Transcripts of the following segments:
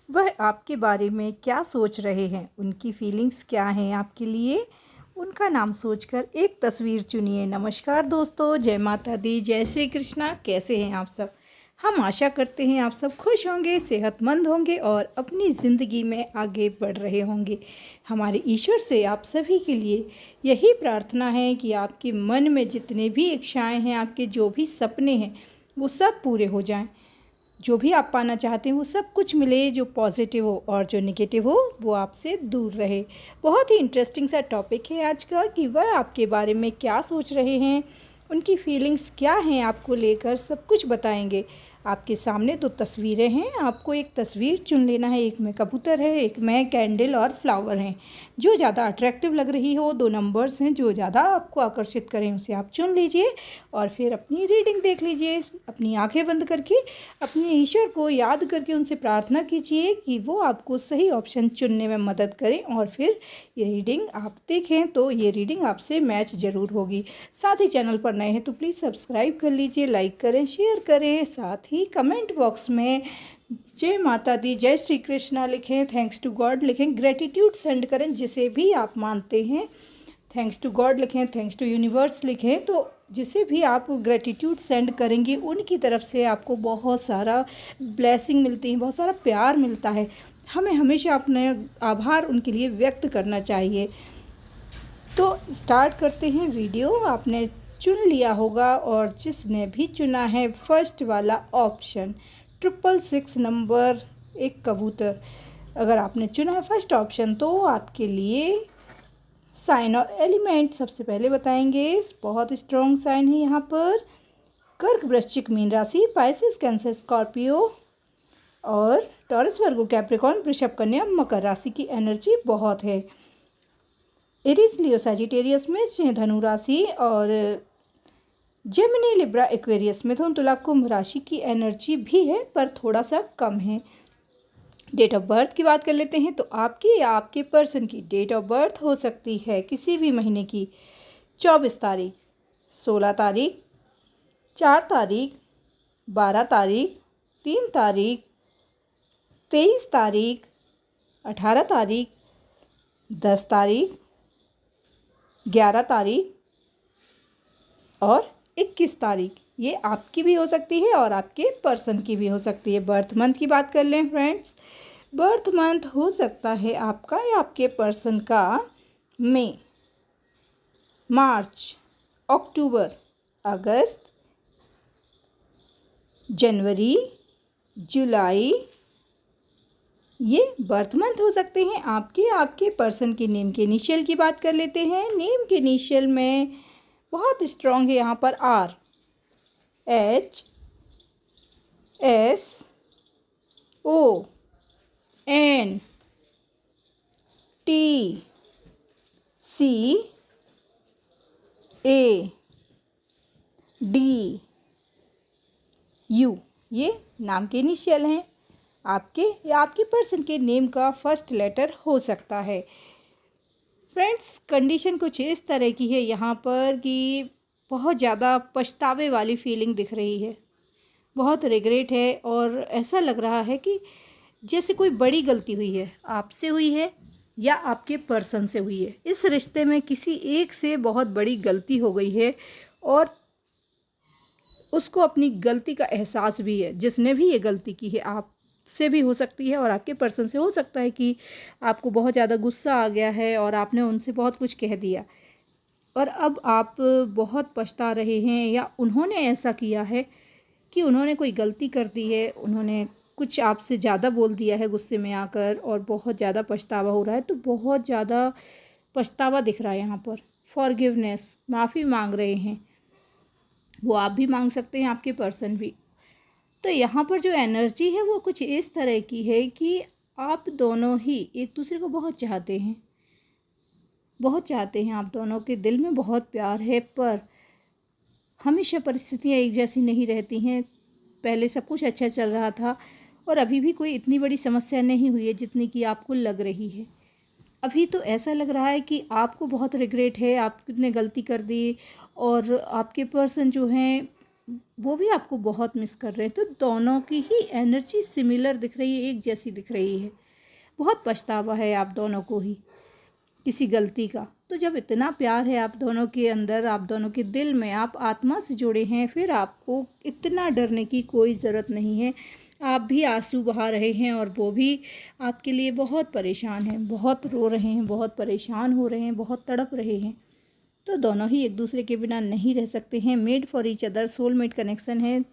वह आपके बारे में क्या सोच रहे हैं, उनकी फीलिंग्स क्या हैं आपके लिए, उनका नाम सोचकर एक तस्वीर चुनिए। नमस्कार दोस्तों, जय माता दी, जय श्री कृष्णा। कैसे हैं आप सब? हम आशा करते हैं आप सब खुश होंगे, सेहतमंद होंगे और अपनी ज़िंदगी में आगे बढ़ रहे होंगे। हमारे ईश्वर से आप सभी के लिए यही प्रार्थना है कि आपके मन में जितने भी इच्छाएं हैं, आपके जो भी सपने हैं, वो सब पूरे हो जाएं। जो भी आप पाना चाहते हैं वो सब कुछ मिले, जो पॉजिटिव हो, और जो नेगेटिव हो वो आपसे दूर रहे। बहुत ही इंटरेस्टिंग सा टॉपिक है आज का कि वह आपके बारे में क्या सोच रहे हैं, उनकी फीलिंग्स क्या हैं आपको लेकर, सब कुछ बताएंगे। आपके सामने दो तस्वीरें हैं, आपको एक तस्वीर चुन लेना है। एक में कबूतर है, एक में कैंडल और फ्लावर हैं। जो ज़्यादा अट्रैक्टिव लग रही हो, दो नंबर्स हैं जो ज़्यादा आपको आकर्षित करें, उसे आप चुन लीजिए और फिर अपनी रीडिंग देख लीजिए। अपनी आंखें बंद करके अपने ईश्वर को याद करके उनसे प्रार्थना कीजिए कि वो आपको सही ऑप्शन चुनने में मदद करें, और फिर ये रीडिंग आप देखें तो ये रीडिंग आपसे मैच ज़रूर होगी। साथ ही चैनल पर नए हैं तो प्लीज़ सब्सक्राइब कर लीजिए, लाइक करें, शेयर करें, साथ ही कमेंट बॉक्स में जय माता दी, जय श्री कृष्णा लिखें, थैंक्स टू गॉड लिखें, ग्रेटिट्यूड सेंड करें जिसे भी आप मानते हैं। थैंक्स टू गॉड लिखें, थैंक्स टू यूनिवर्स लिखें। तो जिसे भी आप ग्रेटिट्यूड सेंड करेंगे उनकी तरफ से आपको बहुत सारा ब्लेसिंग मिलती है, बहुत सारा प्यार मिलता है। हमें हमेशा अपने आभार उनके लिए व्यक्त करना चाहिए। तो स्टार्ट करते हैं वीडियो। आपने चुन लिया होगा, और जिसने भी चुना है फर्स्ट वाला ऑप्शन 666 नंबर, एक कबूतर, अगर आपने चुना है फर्स्ट ऑप्शन तो आपके लिए साइन और एलिमेंट सबसे पहले बताएंगे। बहुत स्ट्रॉन्ग साइन है यहाँ पर। कर्क, वृश्चिक, मीन राशि, पाइसेस, कैंसर, स्कॉर्पियो और टॉरस, वर्गो, कैप्रिकॉर्न, वृषभ, कन्या, मकर राशि की एनर्जी बहुत है। एरीज, लियो, सैजिटेरियस में सिंह, धनु राशि और जेमिनी, लिब्रा, एक्वेरियस, मिथुन, तुला, कुंभ राशि की एनर्जी भी है पर थोड़ा सा कम है। डेट ऑफ बर्थ की बात कर लेते हैं तो आपकी या आपके पर्सन की डेट ऑफ बर्थ हो सकती है किसी भी महीने की 24 तारीख, 16 तारीख, 4 तारीख, 12 तारीख, 3 तारीख, 23 तारीख, 18 तारीख, 10 तारीख, 11 तारीख और 21 तारीख। ये आपकी भी हो सकती है और आपके पर्सन की भी हो सकती है। बर्थ मंथ की बात कर लें फ्रेंड्स, बर्थ मंथ हो सकता है आपका या आपके पर्सन का मई, मार्च, अक्टूबर, अगस्त, जनवरी, जुलाई। ये बर्थ मंथ हो सकते हैं आपके आपके पर्सन के नेम के इनिशियल की बात कर लेते हैं। नेम के इनिशियल में बहुत स्ट्रॉन्ग है यहाँ पर R, H, S, O, N, T, C, A, D, U. ये नाम के इनिशियल हैं आपके या आपके पर्सन के नेम का फर्स्ट लेटर हो सकता है। फ्रेंड्स, कंडीशन कुछ इस तरह की है यहाँ पर कि बहुत ज़्यादा पछतावे वाली फीलिंग दिख रही है, बहुत रिग्रेट है, और ऐसा लग रहा है कि जैसे कोई बड़ी गलती हुई है, आपसे हुई है या आपके पर्सन से हुई है। इस रिश्ते में किसी एक से बहुत बड़ी गलती हो गई है और उसको अपनी गलती का एहसास भी है। जिसने भी ये गलती की है आपसे भी हो सकती है और आपके पर्सन से हो सकता है कि आपको बहुत ज़्यादा गुस्सा आ गया है और आपने उनसे बहुत कुछ कह दिया और अब आप बहुत पछता रहे हैं, या उन्होंने ऐसा किया है कि उन्होंने कोई गलती कर दी है, उन्होंने कुछ आपसे ज़्यादा बोल दिया है गुस्से में आकर और बहुत ज़्यादा पछतावा हो रहा है। तो बहुत ज़्यादा पछतावा दिख रहा है यहाँ पर। फॉरगिवनेस, माफ़ी मांग रहे हैं, वो आप भी मांग सकते हैं, आपके पर्सन भी। तो यहाँ पर जो एनर्जी है वो कुछ इस तरह की है कि आप दोनों ही एक दूसरे को बहुत चाहते हैं, बहुत चाहते हैं, आप दोनों के दिल में बहुत प्यार है, पर हमेशा परिस्थितियाँ एक जैसी नहीं रहती हैं। पहले सब कुछ अच्छा चल रहा था और अभी भी कोई इतनी बड़ी समस्या नहीं हुई है जितनी कि आपको लग रही है। अभी तो ऐसा लग रहा है कि आपको बहुत रिग्रेट है, आपने गलती कर दी और आपके पर्सन जो हैं वो भी आपको बहुत मिस कर रहे हैं। तो दोनों की ही एनर्जी सिमिलर दिख रही है, एक जैसी दिख रही है। बहुत पछतावा है आप दोनों को ही किसी गलती का। तो जब इतना प्यार है आप दोनों के अंदर, आप दोनों के दिल में, आप आत्मा से जुड़े हैं, फिर आपको इतना डरने की कोई ज़रूरत नहीं है। आप भी आंसू बहा रहे हैं और वो भी आपके लिए बहुत परेशान हैं, बहुत रो रहे हैं, बहुत परेशान हो रहे हैं, बहुत तड़प रहे हैं। तो दोनों ही एक दूसरे के बिना नहीं रह सकते हैं। Made for each other, soulmate connection है।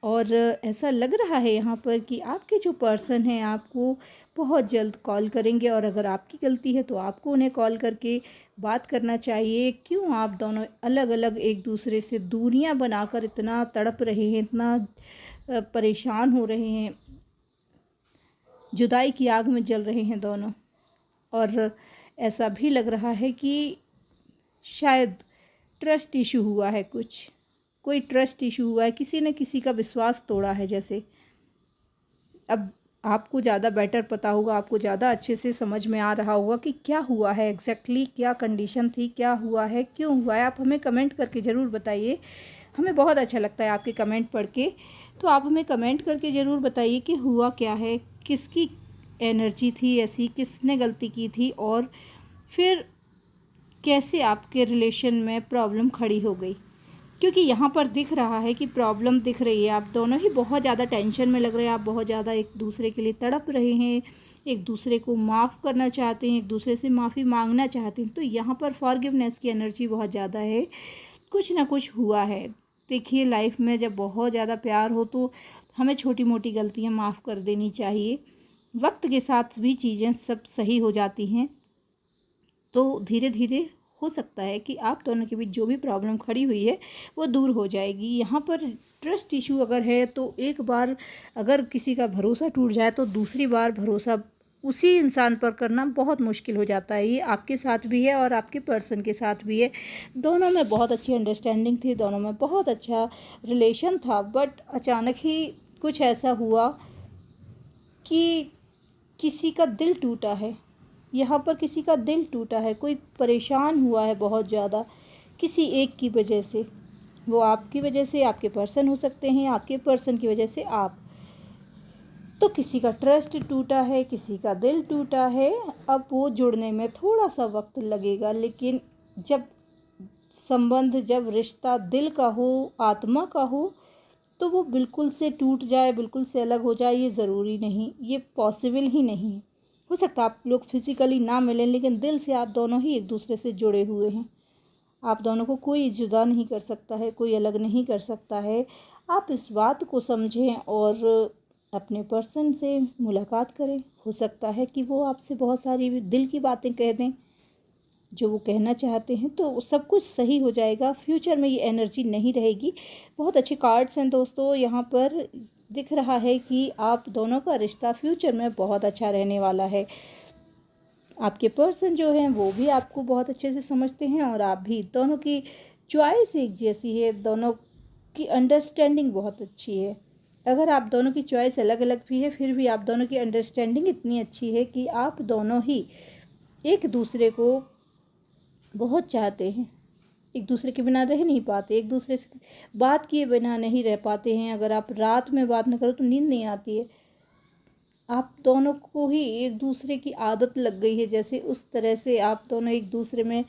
और ऐसा लग रहा है यहाँ पर कि आपके जो पर्सन हैं आपको बहुत जल्द कॉल करेंगे, और अगर आपकी गलती है तो आपको उन्हें कॉल करके बात करना चाहिए। क्यों आप दोनों अलग अलग एक दूसरे से दूरियां बनाकर इतना तड़प रहे हैं, इतना परेशान हो रहे हैं, जुदाई की आग में जल रहे हैं दोनों। और ऐसा भी लग रहा है कि शायद ट्रस्ट इशू हुआ है, कोई ट्रस्ट इशू हुआ है, किसी ने किसी का विश्वास तोड़ा है जैसे। अब आपको ज़्यादा बेटर पता होगा, आपको ज़्यादा अच्छे से समझ में आ रहा होगा कि क्या हुआ है एग्जैक्टली, क्या कंडीशन थी, क्या हुआ है, क्यों हुआ है। आप हमें कमेंट करके ज़रूर बताइए, हमें बहुत अच्छा लगता है आपके कमेंट पढ़ के। तो आप हमें कमेंट करके ज़रूर बताइए कि हुआ क्या है, किसकी एनर्जी थी ऐसी, किसने गलती की थी, और फिर कैसे आपके रिलेशन में प्रॉब्लम खड़ी हो गई। क्योंकि यहाँ पर दिख रहा है कि प्रॉब्लम दिख रही है, आप दोनों ही बहुत ज़्यादा टेंशन में लग रहे हैं, आप बहुत ज़्यादा एक दूसरे के लिए तड़प रहे हैं, एक दूसरे को माफ़ करना चाहते हैं, एक दूसरे से माफ़ी मांगना चाहते हैं। तो यहाँ पर फॉरगिवनेस की एनर्जी बहुत ज़्यादा है, कुछ ना कुछ हुआ है। देखिए लाइफ में जब बहुत ज़्यादा प्यार हो तो हमें छोटी मोटी गलतियाँ माफ़ कर देनी चाहिए। वक्त के साथ भी चीज़ें सब सही हो जाती हैं। तो धीरे धीरे हो सकता है कि आप दोनों के बीच जो भी प्रॉब्लम खड़ी हुई है वो दूर हो जाएगी। यहाँ पर ट्रस्ट इशू अगर है तो एक बार अगर किसी का भरोसा टूट जाए तो दूसरी बार भरोसा उसी इंसान पर करना बहुत मुश्किल हो जाता है। ये आपके साथ भी है और आपके पर्सन के साथ भी है। दोनों में बहुत अच्छी अंडरस्टैंडिंग थी, दोनों में बहुत अच्छा रिलेशन था, बट अचानक ही कुछ ऐसा हुआ कि किसी का दिल टूटा है। यहाँ पर किसी का दिल टूटा है, कोई परेशान हुआ है बहुत ज़्यादा किसी एक की वजह से। वो आपकी वजह से, आपके पर्सन हो सकते हैं, आपके पर्सन की वजह से आप। तो किसी का ट्रस्ट टूटा है, किसी का दिल टूटा है। अब वो जुड़ने में थोड़ा सा वक्त लगेगा, लेकिन जब संबंध, जब रिश्ता दिल का हो, आत्मा का हो, तो वो बिल्कुल से टूट जाए, बिल्कुल से अलग हो जाए, ये ज़रूरी नहीं, ये पॉसिबल ही नहीं है। हो सकता है आप लोग फिज़िकली ना मिलें, लेकिन दिल से आप दोनों ही एक दूसरे से जुड़े हुए हैं। आप दोनों को कोई जुदा नहीं कर सकता है, कोई अलग नहीं कर सकता है। आप इस बात को समझें और अपने पर्सन से मुलाकात करें। हो सकता है कि वो आपसे बहुत सारी दिल की बातें कह दें जो वो कहना चाहते हैं, तो सब कुछ सही हो जाएगा। फ्यूचर में ये एनर्जी नहीं रहेगी। बहुत अच्छे कार्ड्स हैं दोस्तों, यहाँ पर दिख रहा है कि आप दोनों का रिश्ता फ्यूचर में बहुत अच्छा रहने वाला है। आपके पर्सन जो हैं वो भी आपको बहुत अच्छे से समझते हैं और आप भी। दोनों की चॉइस एक जैसी है, दोनों की अंडरस्टैंडिंग बहुत अच्छी है। अगर आप दोनों की चॉइस अलग अलग भी है, फिर भी आप दोनों की अंडरस्टैंडिंग इतनी अच्छी है कि आप दोनों ही एक दूसरे को बहुत चाहते हैं। एक दूसरे के बिना रह नहीं पाते, एक दूसरे से बात किए बिना नहीं रह पाते हैं। अगर आप रात में बात न करो तो नींद नहीं आती है। आप दोनों को ही एक दूसरे की आदत लग गई है, जैसे उस तरह से आप दोनों एक दूसरे में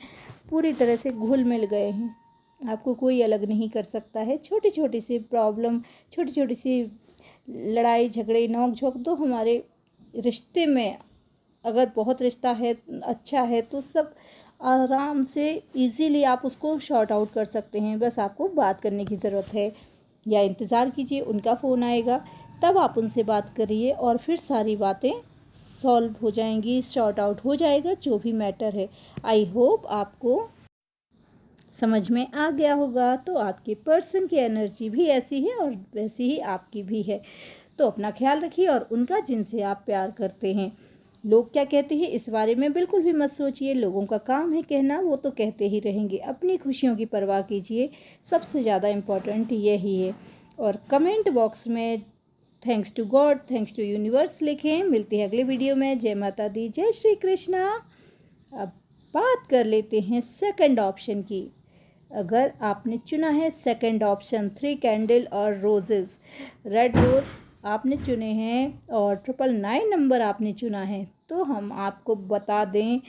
पूरी तरह से घुल मिल गए हैं। आपको कोई अलग नहीं कर सकता है। छोटी छोटी सी प्रॉब्लम, छोटी छोटी सी लड़ाई झगड़े, नोक झोंक तो हमारे रिश्ते में, अगर बहुत रिश्ता है, अच्छा है, तो सब आराम से इजीली आप उसको शॉर्ट आउट कर सकते हैं। बस आपको बात करने की ज़रूरत है, या इंतज़ार कीजिए उनका फ़ोन आएगा, तब आप उनसे बात करिए और फिर सारी बातें सॉल्व हो जाएंगी, शॉर्ट आउट हो जाएगा जो भी मैटर है। आई होप आपको समझ में आ गया होगा। तो आपके पर्सन की एनर्जी भी ऐसी है और वैसी ही आपकी भी है। तो अपना ख्याल रखिए और उनका, जिनसे आप प्यार करते हैं। लोग क्या कहते हैं इस बारे में बिल्कुल भी मत सोचिए, लोगों का काम है कहना, वो तो कहते ही रहेंगे। अपनी खुशियों की परवाह कीजिए, सबसे ज़्यादा इम्पोर्टेंट यही है। और कमेंट बॉक्स में thanks to God, thanks to universe लिखें। मिलते हैं अगले वीडियो में। जय माता दी, जय श्री कृष्णा। अब बात कर लेते हैं सेकंड ऑप्शन की। अगर आपने चुना है सेकंड ऑप्शन 3 कैंडल और रोजेस, रेड रोज आपने चुने हैं और 999 नंबर आपने चुना है, तो हम आपको बता दें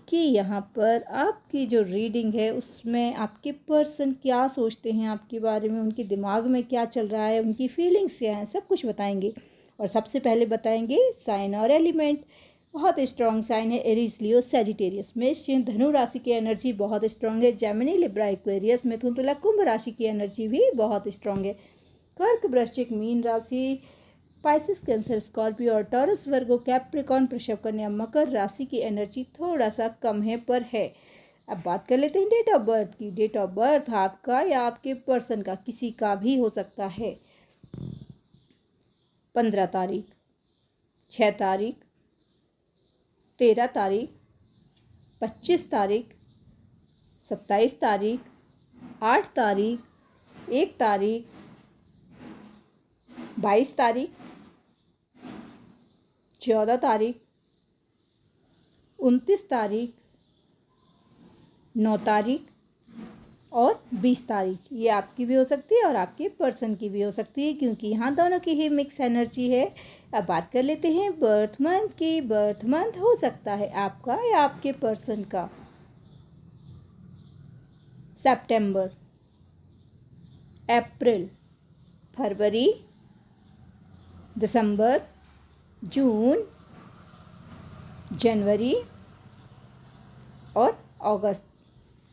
कि यहाँ पर आपकी जो रीडिंग है उसमें आपके पर्सन क्या सोचते हैं आपके बारे में, उनके दिमाग में क्या चल रहा है, उनकी फीलिंग्स क्या हैं, सब कुछ बताएंगे। और सबसे पहले बताएंगे साइन और एलिमेंट। बहुत स्ट्रॉन्ग साइन है एरीज, लियो, सैजिटेरियस। मेष, धनु राशि की एनर्जी बहुत स्ट्रॉन्ग है। जेमिनी, लिब्रा, एक्वेरियस, मिथुन, तुला, कुंभ राशि की एनर्जी भी बहुत स्ट्रॉन्ग है। कर्क, वृश्चिक, मीन राशि, स्पाइसिस, कैंसर, स्कॉर्पियो और टॉरस, वर्गो, कैप्रिकॉर्न, वृषभ, कन्या, मकर राशि की एनर्जी थोड़ा सा कम है पर है। अब बात कर लेते हैं डेट ऑफ बर्थ की। डेट ऑफ बर्थ आपका या आपके पर्सन का, किसी का भी हो सकता है। 15 तारीख, 6 तारीख, 13 तारीख, 25 तारीख, 27 तारीख, 8 तारीख, 1 तारीख, 22 तारीख, 14 तारीख, 29 तारीख, 9 तारीख और 20 तारीख। ये आपकी भी हो सकती है और आपके पर्सन की भी हो सकती है, क्योंकि यहाँ दोनों की ही मिक्स एनर्जी है। अब बात कर लेते हैं बर्थ मंथ की। बर्थ मंथ हो सकता है आपका या आपके पर्सन का सितंबर, अप्रैल, फरवरी, दिसंबर, जून, जनवरी और अगस्त।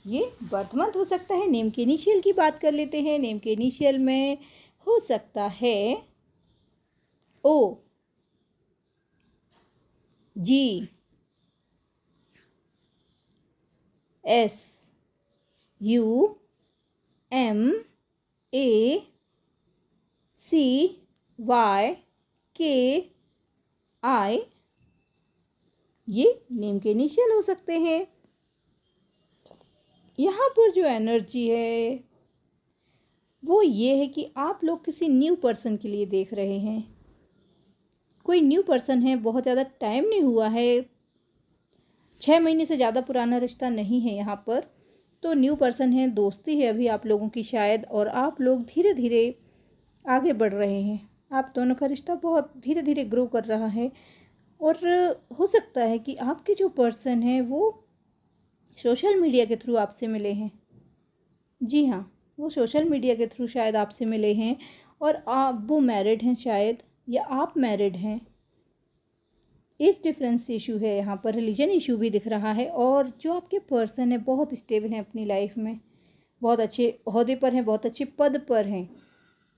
ये बर्थ मंथ हो सकता है। नेम के इनिशियल की बात कर लेते हैं। नेम के इनिशियल में हो सकता है O, G, S, U, M, A, C, Y, K, I. ये नेम के इनिशियल हो सकते हैं। यहाँ पर जो एनर्जी है वो ये है कि आप लोग किसी न्यू पर्सन के लिए देख रहे हैं। कोई न्यू पर्सन है, बहुत ज़्यादा टाइम नहीं हुआ है, 6 महीने से ज़्यादा पुराना रिश्ता नहीं है यहाँ पर। तो न्यू पर्सन है, दोस्ती है अभी आप लोगों की शायद, और आप लोग धीरे धीरे आगे बढ़ रहे हैं। आप दोनों का रिश्ता बहुत धीरे धीरे ग्रो कर रहा है। और हो सकता है कि आपके जो पर्सन है वो सोशल मीडिया के थ्रू आपसे मिले हैं। जी हाँ, वो सोशल मीडिया के थ्रू शायद आपसे मिले हैं और आप वो मैरिड हैं शायद, या आप मैरिड हैं। एज डिफरेंस इशू है यहाँ पर, रिलीजन इशू भी दिख रहा है। और जो आपके पर्सन है बहुत स्टेबल हैं अपनी लाइफ में, बहुत अच्छे ओहदे पर हैं, बहुत अच्छे पद पर हैं,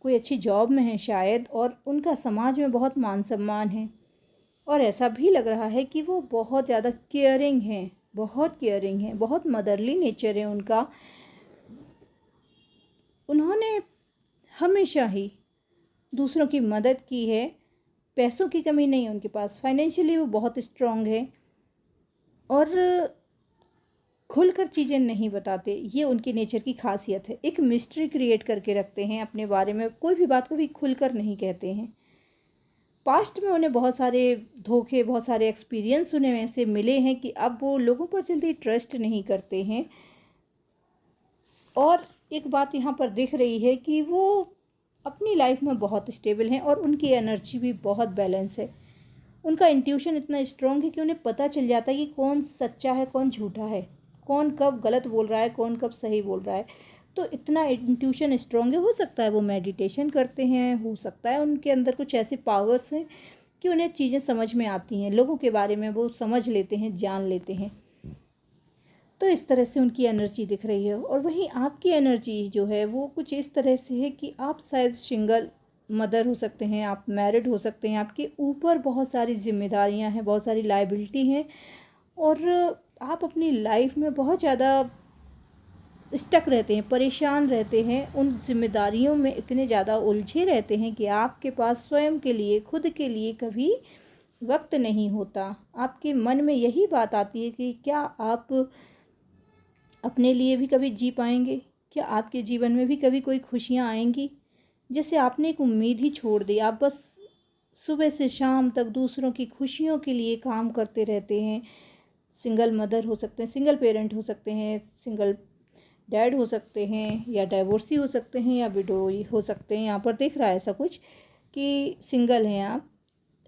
कोई अच्छी जॉब में है शायद, और उनका समाज में बहुत मान सम्मान है। और ऐसा भी लग रहा है कि वो बहुत ज़्यादा केयरिंग हैं, बहुत केयरिंग हैं, बहुत मदरली नेचर है उनका। उन्होंने हमेशा ही दूसरों की मदद की है। पैसों की कमी नहीं है उनके पास, फाइनेंशियली वो बहुत स्ट्रांग है और खुलकर चीज़ें नहीं बताते। ये उनके नेचर की खासियत है। एक मिस्ट्री क्रिएट करके रखते हैं अपने बारे में, कोई भी बात को भी खुलकर नहीं कहते हैं। पास्ट में उन्हें बहुत सारे धोखे, बहुत सारे एक्सपीरियंस उन्हें ऐसे मिले हैं कि अब वो लोगों पर जल्दी ट्रस्ट नहीं करते हैं। और एक बात यहाँ पर दिख रही है कि वो अपनी लाइफ में बहुत स्टेबल हैं और उनकी एनर्जी भी बहुत बैलेंस है। उनका इंट्यूशन इतना स्ट्रॉन्ग है कि उन्हें पता चल जाता है कि कौन सच्चा है, कौन झूठा है, कौन कब गलत बोल रहा है, कौन कब सही बोल रहा है। तो इतना इंट्यूशन स्ट्रॉन्ग है। हो सकता है वो मेडिटेशन करते हैं, हो सकता है उनके अंदर कुछ ऐसे पावर्स हैं कि उन्हें चीज़ें समझ में आती हैं, लोगों के बारे में वो समझ लेते हैं, जान लेते हैं। तो इस तरह से उनकी एनर्जी दिख रही है। और वहीं आपकी एनर्जी जो है वो कुछ इस तरह से है कि आप शायद सिंगल मदर हो सकते हैं, आप मैरिड हो सकते हैं, आपके ऊपर बहुत सारी जिम्मेदारियां हैं, बहुत सारी लायबिलिटी हैं, और आप अपनी लाइफ में बहुत ज़्यादा स्टक रहते हैं, परेशान रहते हैं, उन जिम्मेदारियों में इतने ज़्यादा उलझे रहते हैं कि आपके पास स्वयं के लिए, खुद के लिए कभी वक्त नहीं होता। आपके मन में यही बात आती है कि क्या आप अपने लिए भी कभी जी पाएंगे, क्या आपके जीवन में भी कभी कोई खुशियाँ आएंगी। जैसे आपने एक उम्मीद ही छोड़ दी, आप बस सुबह से शाम तक दूसरों की खुशियों के लिए काम करते रहते हैं। सिंगल मदर हो सकते हैं, सिंगल पेरेंट हो सकते हैं, सिंगल डैड हो सकते हैं या डाइवोर्सी हो सकते हैं या विडोई हो सकते हैं। यहाँ पर दिख रहा है ऐसा कुछ कि सिंगल हैं आप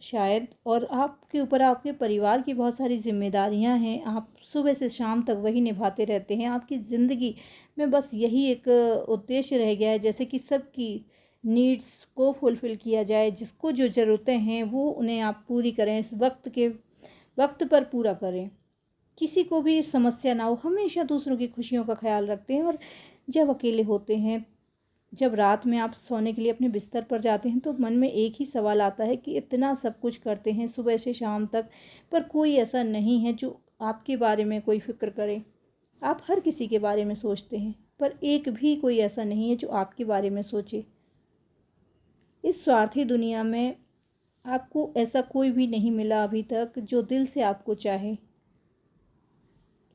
शायद, और आपके ऊपर आपके परिवार की बहुत सारी जिम्मेदारियां हैं। आप सुबह से शाम तक वही निभाते रहते हैं। आपकी ज़िंदगी में बस यही एक उद्देश्य रह गया है, जैसे कि सबकी नीड्स को फुलफ़िल किया जाए, जिसको जो ज़रूरतें हैं वो उन्हें आप पूरी करें, इस वक्त पर पूरा करें, किसी को भी समस्या ना हो, हमेशा दूसरों की खुशियों का ख्याल रखते हैं। और जब अकेले होते हैं, जब रात में आप सोने के लिए अपने बिस्तर पर जाते हैं, तो मन में एक ही सवाल आता है कि इतना सब कुछ करते हैं सुबह से शाम तक, पर कोई ऐसा नहीं है जो आपके बारे में कोई फ़िक्र करे। आप हर किसी के बारे में सोचते हैं, पर एक भी कोई ऐसा नहीं है जो आपके बारे में सोचे। इस स्वार्थी दुनिया में आपको ऐसा कोई भी नहीं मिला अभी तक जो दिल से आपको चाहे।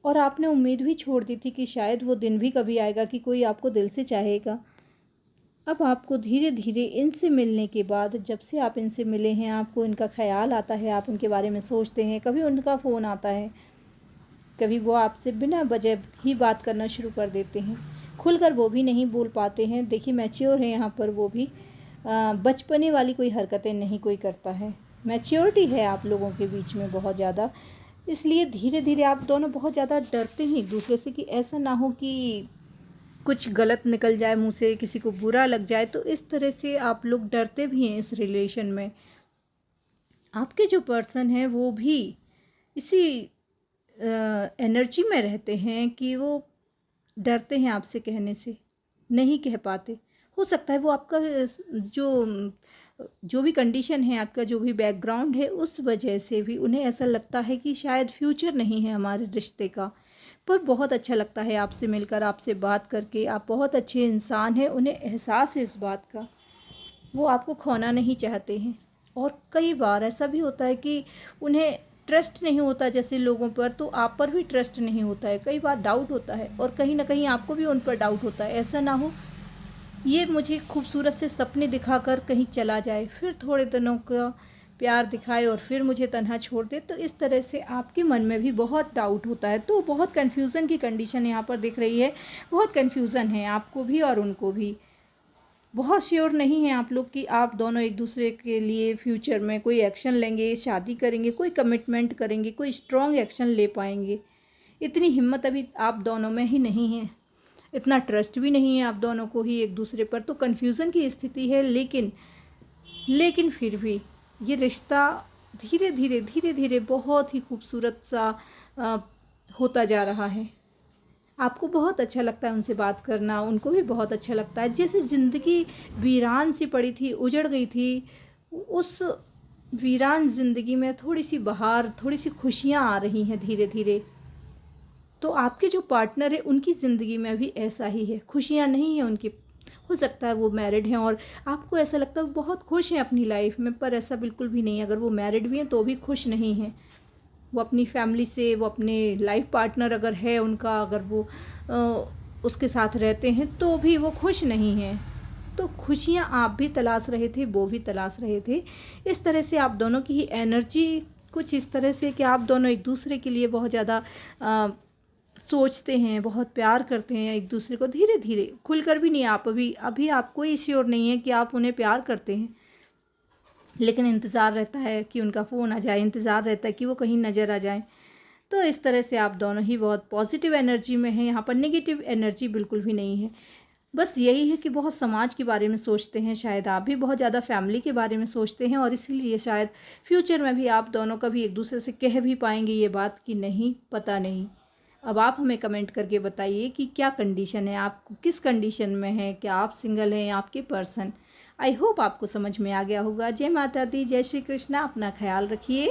और आपने उम्मीद भी छोड़ दी थी कि शायद वो दिन भी कभी आएगा कि कोई आपको दिल से चाहेगा। अब आपको धीरे धीरे इनसे मिलने के बाद, जब से आप इनसे मिले हैं, आपको इनका ख्याल आता है, आप उनके बारे में सोचते हैं। कभी उनका फ़ोन आता है, कभी वो आपसे बिना वजह ही बात करना शुरू कर देते हैं। खुलकर वो भी नहीं बोल पाते हैं। देखिए मैच्योर है यहाँ पर वो भी, बचपने वाली कोई हरकतें नहीं कोई करता है। मैच्योरिटी है आप लोगों के बीच में बहुत ज़्यादा, इसलिए धीरे धीरे आप दोनों बहुत ज़्यादा डरते हैं एक दूसरे से कि ऐसा ना हो कि कुछ गलत निकल जाए मुँह से, किसी को बुरा लग जाए। तो इस तरह से आप लोग डरते भी हैं इस रिलेशन में। आपके जो पर्सन हैं वो भी इसी एनर्जी में रहते हैं कि वो डरते हैं आपसे कहने से, नहीं कह पाते। हो सकता है वो आपका जो भी कंडीशन है, आपका जो भी बैकग्राउंड है, उस वजह से भी उन्हें ऐसा लगता है कि शायद फ्यूचर नहीं है हमारे रिश्ते का। पर बहुत अच्छा लगता है आपसे मिलकर, आपसे बात करके। आप बहुत अच्छे इंसान हैं, उन्हें एहसास है इस बात का। वो आपको खोना नहीं चाहते हैं। और कई बार ऐसा भी होता है कि उन्हें ट्रस्ट नहीं होता जैसे लोगों पर, तो आप पर भी ट्रस्ट नहीं होता है। कई बार डाउट होता है, और कहीं ना कहीं आपको भी उन पर डाउट होता है। ऐसा ना हो ये मुझे खूबसूरत से सपने दिखाकर कहीं चला जाए, फिर थोड़े दिनों का प्यार दिखाए और फिर मुझे तन्हा छोड़ दे। तो इस तरह से आपके मन में भी बहुत डाउट होता है। तो बहुत कन्फ्यूज़न की कंडीशन यहाँ पर दिख रही है। बहुत कन्फ्यूज़न है आपको भी और उनको भी। बहुत श्योर नहीं है आप लोग कि आप दोनों एक दूसरे के लिए फ्यूचर में कोई एक्शन लेंगे, शादी करेंगे, कोई कमिटमेंट करेंगे, कोई स्ट्रॉन्ग एक्शन ले पाएंगे। इतनी हिम्मत अभी आप दोनों में ही नहीं है, इतना ट्रस्ट भी नहीं है आप दोनों को ही एक दूसरे पर। तो कन्फ्यूज़न की स्थिति है। लेकिन फिर भी ये रिश्ता धीरे धीरे बहुत ही खूबसूरत सा होता जा रहा है। आपको बहुत अच्छा लगता है उनसे बात करना, उनको भी बहुत अच्छा लगता है। जैसे ज़िंदगी वीरान सी पड़ी थी, उजड़ गई थी, उस वीरान ज़िंदगी में थोड़ी सी बहार, थोड़ी सी खुशियाँ आ रही हैं धीरे धीरे। तो आपके जो पार्टनर है उनकी ज़िंदगी में भी ऐसा ही है, खुशियाँ नहीं हैं उनकी। हो सकता है वो मैरिड हैं और आपको ऐसा लगता है वो बहुत खुश हैं अपनी लाइफ में, पर ऐसा बिल्कुल भी नहीं है। अगर वो मैरिड भी हैं तो भी खुश नहीं हैं। वो अपनी फैमिली से, वो अपने लाइफ पार्टनर अगर है उनका, अगर वो उसके साथ रहते हैं तो भी वो खुश नहीं हैं। तो खुशियाँ आप भी तलाश रहे थे, वो भी तलाश रहे थे। इस तरह से आप दोनों की ही एनर्जी कुछ इस तरह से कि आप दोनों एक दूसरे के लिए बहुत ज़्यादा सोचते हैं, बहुत प्यार करते हैं एक दूसरे को। धीरे धीरे खुलकर भी नहीं, आप अभी आपको ही श्योर नहीं है कि आप उन्हें प्यार करते हैं, लेकिन इंतज़ार रहता है कि उनका फ़ोन आ जाए, इंतज़ार रहता है कि वो कहीं नज़र आ जाए। तो इस तरह से आप दोनों ही बहुत पॉजिटिव एनर्जी में हैं। यहाँ पर नेगेटिव एनर्जी बिल्कुल भी नहीं है। बस यही है कि बहुत समाज के बारे में सोचते हैं, शायद आप भी बहुत ज़्यादा फैमिली के बारे में सोचते हैं, और इसीलिए शायद फ्यूचर में भी आप दोनों कभी एक दूसरे से कह भी पाएंगे ये बात कि नहीं, पता नहीं। अब आप हमें कमेंट करके बताइए कि क्या कंडीशन है, आप किस कंडीशन में हैं, क्या आप सिंगल हैं, आपके पर्सन। आई होप आपको समझ में आ गया होगा। जय माता दी, जय श्री कृष्णा। अपना ख्याल रखिए।